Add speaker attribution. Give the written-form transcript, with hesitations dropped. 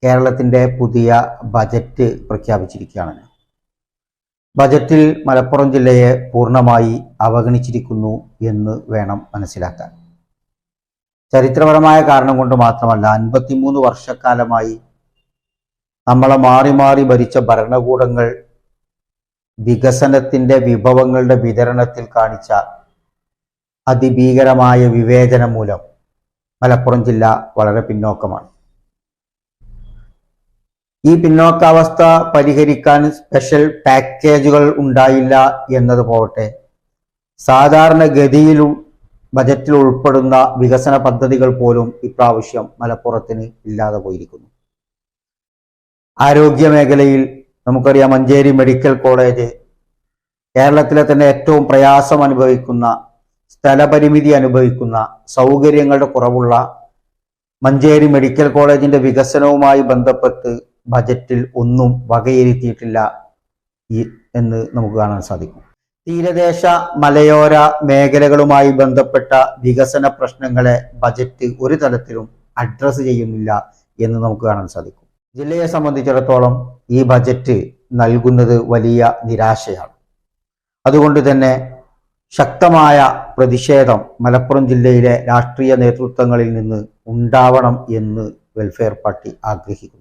Speaker 1: കേരളത്തിൻ്റെ പുതിയ ബജറ്റ് പ്രഖ്യാപിച്ചിരിക്കുകയാണ്. ബജറ്റിൽ മലപ്പുറം ജില്ലയെ പൂർണ്ണമായി അവഗണിച്ചിരിക്കുന്നു എന്ന് വേണം മനസ്സിലാക്കാൻ. ചരിത്രപരമായ കാരണം കൊണ്ട് മാത്രമല്ല, 53 വർഷക്കാലമായി നമ്മളെ മാറി മാറി ഭരിച്ച ഭരണകൂടങ്ങൾ വികസനത്തിൻ്റെ വിഭവങ്ങളുടെ വിതരണത്തിൽ കാണിച്ച അതിഭീകരമായ വിവേചനം മൂലം മലപ്പുറം ജില്ല വളരെ പിന്നോക്കമാണ്. ഈ പിന്നോക്കാവസ്ഥ പരിഹരിക്കാൻ സ്പെഷ്യൽ പാക്കേജുകൾ ഉണ്ടായില്ല എന്നത് പോകട്ടെ, സാധാരണഗതിയിലും ബജറ്റിൽ ഉൾപ്പെടുന്ന വികസന പദ്ധതികൾ പോലും ഇപ്രാവശ്യം മലപ്പുറത്തിന് ഇല്ലാതെ പോയിരിക്കുന്നു. ആരോഗ്യ മേഖലയിൽ നമുക്കറിയാം, മഞ്ചേരി മെഡിക്കൽ കോളേജ് കേരളത്തിലെ തന്നെ ഏറ്റവും പ്രയാസം അനുഭവിക്കുന്ന, സ്ഥലപരിമിതി അനുഭവിക്കുന്ന, സൗകര്യങ്ങളുടെ കുറവുള്ള മഞ്ചേരി മെഡിക്കൽ കോളേജിന്റെ വികസനവുമായി ബന്ധപ്പെട്ട് ബജറ്റിൽ ഒന്നും വകയിരുത്തിയിട്ടില്ല എന്ന് നമുക്ക് കാണാൻ സാധിക്കും. തീരദേശ മലയോര മേഖലകളുമായി ബന്ധപ്പെട്ട വികസന പ്രശ്നങ്ങളെ ബജറ്റ് ഒരു തലത്തിലും അഡ്രസ്സ് ചെയ്യുന്നില്ല എന്ന് നമുക്ക് കാണാൻ സാധിക്കും. ജില്ലയെ സംബന്ധിച്ചിടത്തോളം ഈ ബജറ്റ് നൽകുന്നത് വലിയ നിരാശയാണ്. അതുകൊണ്ട് തന്നെ ശക്തമായ പ്രതിഷേധം മലപ്പുറം ജില്ലയിലെ രാഷ്ട്രീയ നേതൃത്വങ്ങളിൽ നിന്ന് ഉണ്ടാവണം എന്ന് വെൽഫെയർ പാർട്ടി ആഗ്രഹിക്കുന്നു.